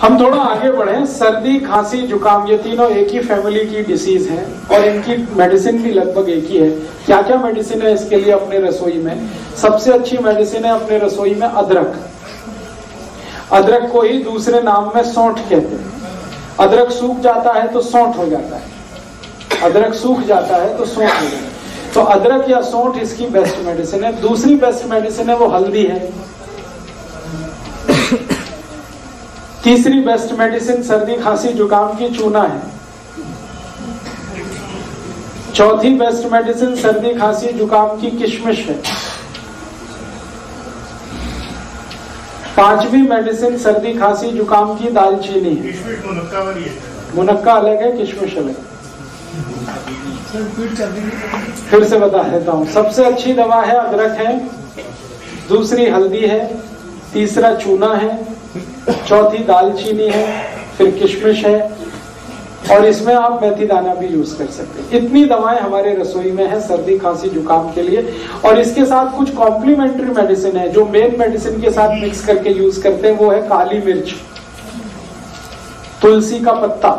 हम थोड़ा आगे बढ़े। सर्दी, खांसी, जुकाम ये तीनों एक ही फैमिली की डिसीज हैं और इनकी मेडिसिन भी लगभग एक ही है। क्या क्या मेडिसिन है इसके लिए अपने रसोई में? सबसे अच्छी मेडिसिन है अपने रसोई में अदरक। अदरक को ही दूसरे नाम में सौंठ कहते हैं। अदरक सूख जाता है तो सौंठ हो जाता है, अदरक सूख जाता है तो सौंठ हो जाता है। तो अदरक या सौंठ इसकी बेस्ट मेडिसिन है। दूसरी बेस्ट मेडिसिन है वो हल्दी है। तीसरी बेस्ट मेडिसिन सर्दी, खांसी, जुकाम की चूना है। चौथी बेस्ट मेडिसिन सर्दी, खांसी, जुकाम की किशमिश है। पांचवी मेडिसिन सर्दी, खांसी, जुकाम की दालचीनी है। मुनक्का अलग है, किशमिश अलग। फिर से बता देता हूं। सबसे अच्छी दवा है अदरक है, दूसरी हल्दी है, तीसरा चूना है, चौथी दालचीनी है, फिर किशमिश है और इसमें आप मेथी दाना भी यूज कर सकते हैं। इतनी दवाएं हमारे रसोई में है सर्दी, खांसी, जुकाम के लिए। और इसके साथ कुछ कॉम्प्लीमेंट्री मेडिसिन है जो मेन मेडिसिन के साथ मिक्स करके यूज करते हैं। वो है काली मिर्च, तुलसी का पत्ता,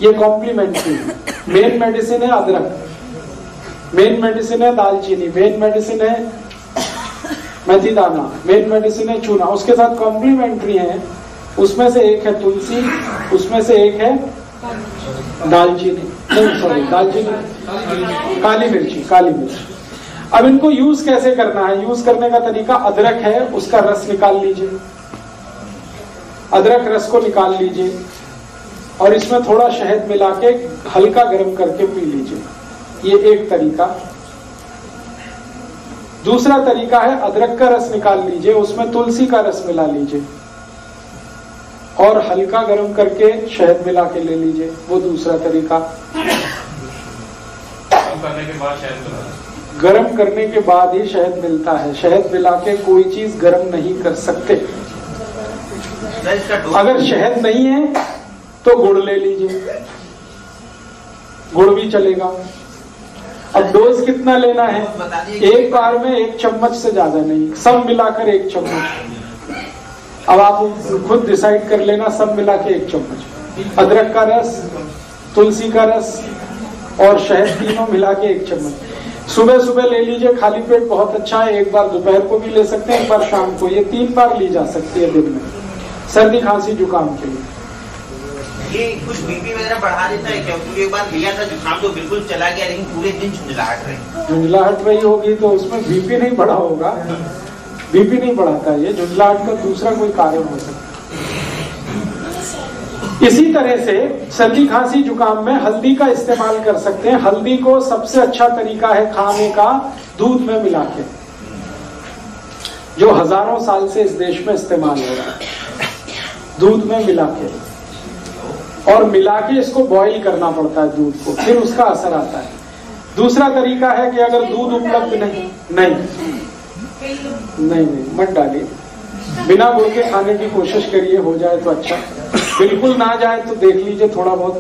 ये कॉम्प्लीमेंट्री है। मेन मेडिसिन है अदरक, मेन मेडिसिन है दालचीनी, मेन मेडिसिन है मेथी दाना, मेन मेडिसिन है चूना। उसके साथ कॉम्प्लीमेंट्री है, उसमें से एक है तुलसी, उसमें से एक है दालचीनी, नहीं सॉरी दालचीनी, काली मिर्ची, काली मिर्च। अब इनको यूज कैसे करना है? यूज करने का तरीका, अदरक है उसका रस निकाल लीजिए, अदरक रस को निकाल लीजिए और इसमें थोड़ा शहद मिला के हल्का गर्म करके पी लीजिए। ये एक तरीका। दूसरा तरीका है अदरक का रस निकाल लीजिए, उसमें तुलसी का रस मिला लीजिए और हल्का गर्म करके शहद मिला के ले लीजिए। वो दूसरा तरीका। गर्म करने के बाद ही शहद मिलता है, शहद मिला के कोई चीज गर्म नहीं कर सकते। अगर शहद नहीं है तो गुड़ ले लीजिए, गुड़ भी चलेगा। अब डोज कितना लेना है? एक बार में 1 चम्मच से ज्यादा नहीं, सब मिलाकर 1 चम्मच। अब आप खुद डिसाइड कर लेना, सब मिला के 1 चम्मच। अदरक का रस, तुलसी का रस और शहद तीनों मिला के 1 चम्मच। सुबह सुबह ले लीजिए, खाली पेट बहुत अच्छा है। एक बार दोपहर को भी ले सकते हैं, एक बार शाम को। ये 3 बार ली जा सकती है दिन में, सर्दी, खांसी, जुकाम के लिए। ये कुछ बीपी वगैरह बढ़ा देता है क्या? क्योंकि एक बार लिया था जुकाम तो बिल्कुल चला गया, लेकिन पूरे दिन झुंझलाहट रही। झुंझलाहट रही होगी तो उसमें बीपी नहीं बढ़ा होगा। बीपी नहीं बढ़ाता, ये झुंझलाहट का दूसरा कोई कारण हो सकता है। इसी तरह से सर्दी, खांसी, जुकाम में हल्दी का इस्तेमाल कर सकते हैं। हल्दी को सबसे अच्छा तरीका है खाने का दूध में मिला के, जो हजारों साल से इस देश में इस्तेमाल हो रहा है। दूध में मिला के और मिला के इसको बॉईल करना पड़ता है दूध को, फिर उसका असर आता है। दूसरा तरीका है कि अगर दूध उपलब्ध नहीं मत डालिए, बिना गुड़ के खाने की कोशिश करिए, हो जाए तो अच्छा, बिल्कुल ना जाए तो देख लीजिए थोड़ा बहुत।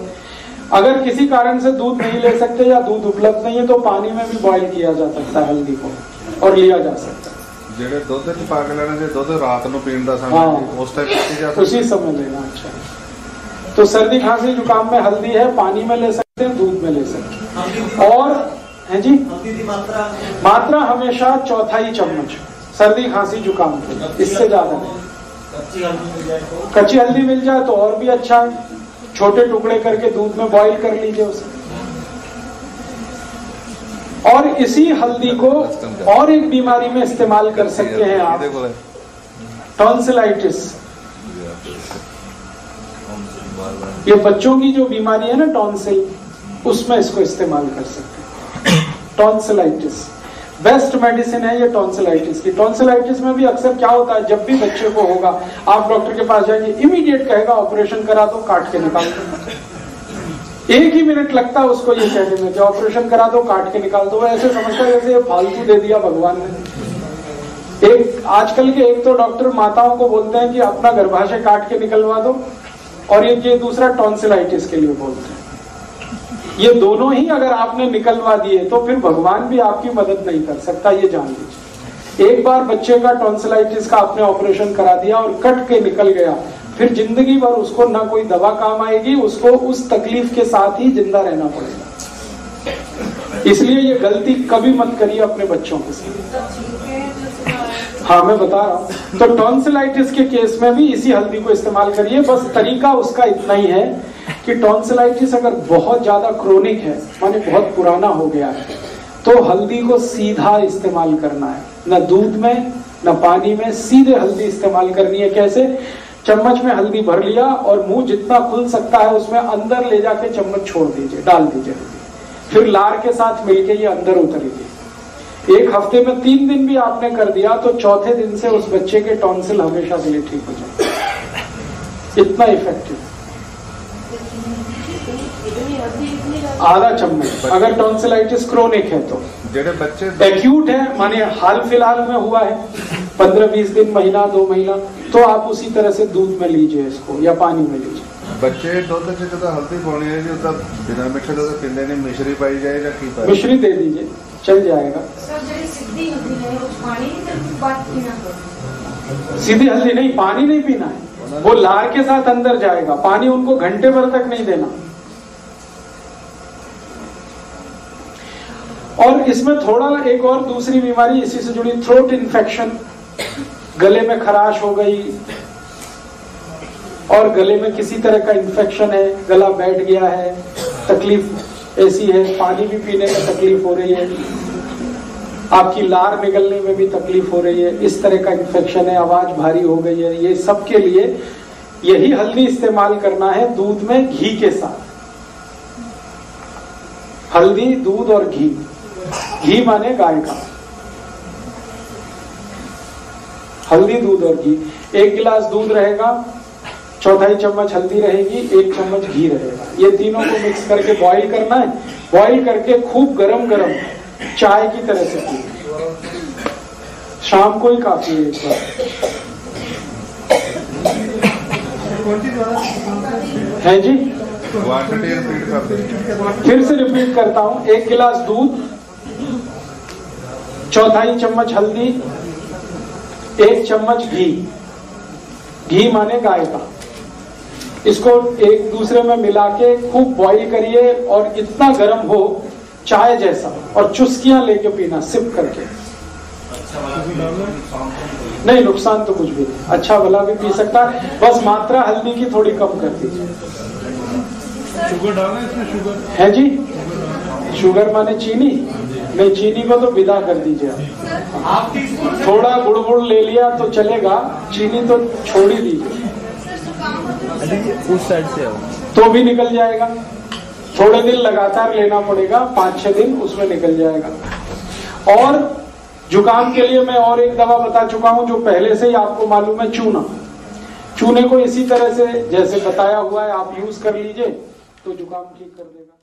अगर किसी कारण से दूध नहीं ले सकते या दूध उपलब्ध नहीं है तो पानी में भी बॉईल किया जा सकता है हल्दी को और लिया जा सकता है। ਜਿਹੜੇ ਦੁੱਧ ਚ ਪਾ ਕੇ ਲੈਣਾ, ਜੇ ਦੁੱਧ ਰਾਤ ਨੂੰ ਪੀਣ ਦਾ समय उस टाइप पी जा सकता है, उसी समय लेना। अच्छा, तो सर्दी, खांसी, जुकाम में हल्दी है, पानी में ले सकते हैं, दूध में ले सकते हैं। और है जी, मात्रा हमेशा 1/4 चम्मच सर्दी, खांसी, जुकाम के, इससे ज्यादा नहीं। कच्ची हल्दी मिल जाए तो और भी अच्छा है। छोटे टुकड़े करके दूध में बॉईल कर लीजिए उसे। और इसी हल्दी को और एक बीमारी में इस्तेमाल कर सकते हैं आप, टॉन्सिलाइटिस। ये बच्चों की जो बीमारी है ना टॉन्सिल, उसमें इसको इस्तेमाल कर सकते हैं। टॉन्सिलाइटिस बेस्ट मेडिसिन है ये टॉन्सिलाइटिस की। टॉन्सिलाइटिस में भी अक्सर क्या होता है, जब भी बच्चे को होगा आप डॉक्टर के पास जाएंगे, इमीडिएट कहेगा ऑपरेशन करा दो, काट के निकाल दो। 1 ही मिनट लगता है उसको ये कहने में कि ऑपरेशन करा दो, काट के निकाल दो। ऐसे समझता है जैसे ये फालतू दे दिया भगवान ने। एक आजकल के एक तो डॉक्टर माताओं को बोलते हैं कि अपना गर्भाशय काट के निकलवा दो, और ये दूसरा टॉन्सिलाइटिस के लिए बोलते हैं। ये दोनों ही अगर आपने निकलवा दिए तो फिर भगवान भी आपकी मदद नहीं कर सकता, ये जान लीजिए। एक बार बच्चे का टॉन्सिलाइटिस का आपने ऑपरेशन करा दिया और कट के निकल गया, फिर जिंदगी भर उसको ना कोई दवा काम आएगी, उसको उस तकलीफ के साथ ही जिंदा रहना पड़ेगा। इसलिए ये गलती कभी मत करिए अपने बच्चों के साथ। हाँ मैं बता रहा हूं। तो टॉन्सिलाइटिस के केस में भी इसी हल्दी को इस्तेमाल करिए। बस तरीका उसका इतना ही है कि टॉन्सिलाइटिस अगर बहुत ज्यादा क्रोनिक है, माने बहुत पुराना हो गया है, तो हल्दी को सीधा इस्तेमाल करना है, न दूध में न पानी में, सीधे हल्दी इस्तेमाल करनी है। कैसे? चम्मच में हल्दी भर लिया और मुंह जितना खुल सकता है उसमें अंदर ले जाके चम्मच छोड़ दीजिए, डाल दीजिए, फिर लार के साथ मिलके ये अंदर उतरेगी। एक हफ्ते में 3 दिन भी आपने कर दिया तो चौथे दिन से उस बच्चे के टॉन्सिल हमेशा के लिए ठीक हो जाए। इतना इफेक्टिव। आधा चम्मच अगर टॉन्सिलाइटिस क्रोनिक है तो। जेडे बच्चे एक्यूट है, माने हाल फिलहाल में हुआ है 15-20 दिन, महीना 2 महीना, तो आप उसी तरह से दूध में लीजिए इसको या पानी में लीजिए। बच्चे दूध जो हल्दी पानी है जो तब बिना मिक्सर तो पीने नहीं, मिश्री पाई जाए या की पाई? मिश्री दे दीजिए, चल जाएगा। सीधी हल्दी नहीं, पानी नहीं पीना है, वो लार के साथ अंदर जाएगा। पानी उनको घंटे भर तक नहीं देना। और इसमें थोड़ा एक और दूसरी बीमारी इसी से जुड़ी, थ्रोट इन्फेक्शन, गले में खराश हो गई और गले में किसी तरह का इन्फेक्शन है, गला बैठ गया है, तकलीफ ऐसी है, पानी भी पीने में तकलीफ हो रही है, आपकी लार निकलने में भी तकलीफ हो रही है, इस तरह का इन्फेक्शन है, आवाज भारी हो गई है, ये सब के लिए यही हल्दी इस्तेमाल करना है दूध में घी के साथ। हल्दी, दूध और घी। घी माने गाय का। हल्दी, दूध और घी। 1 गिलास दूध रहेगा, 1/4 चम्मच हल्दी रहेगी, 1 चम्मच घी रहेगा। ये तीनों को मिक्स करके बॉईल करना है। बॉईल करके खूब गरम गरम चाय की तरह से पीना। शाम को ही काफी है एक बार। है जी, फिर से रिपीट करता हूं। 1 गिलास दूध, 1/4 चम्मच हल्दी, 1 चम्मच घी। घी माने गाय का। इसको एक दूसरे में मिला के खूब बॉईल करिए और इतना गर्म हो चाय जैसा, और चुस्कियां लेके पीना, सिप करके। नहीं, नुकसान तो कुछ भी नहीं, अच्छा भला भी पी सकता है, बस मात्रा हल्दी की थोड़ी कम कर दीजिए। शुगर डालना इसमें? शुगर है जी, शुगर माने चीनी? नहीं, चीनी को तो विदा कर दीजिए आप। थोड़ा गुड़ ले लिया तो चलेगा, चीनी तो छोड़ ही दीजिए। उस साइड से तो भी निकल जाएगा। थोड़े दिन लगातार लेना पड़ेगा, 5-6 दिन उसमें निकल जाएगा। और जुकाम के लिए मैं और एक दवा बता चुका हूं जो पहले से ही आपको मालूम है, चूना। चूने को इसी तरह से जैसे बताया हुआ है आप यूज कर लीजिए तो जुकाम ठीक कर देगा।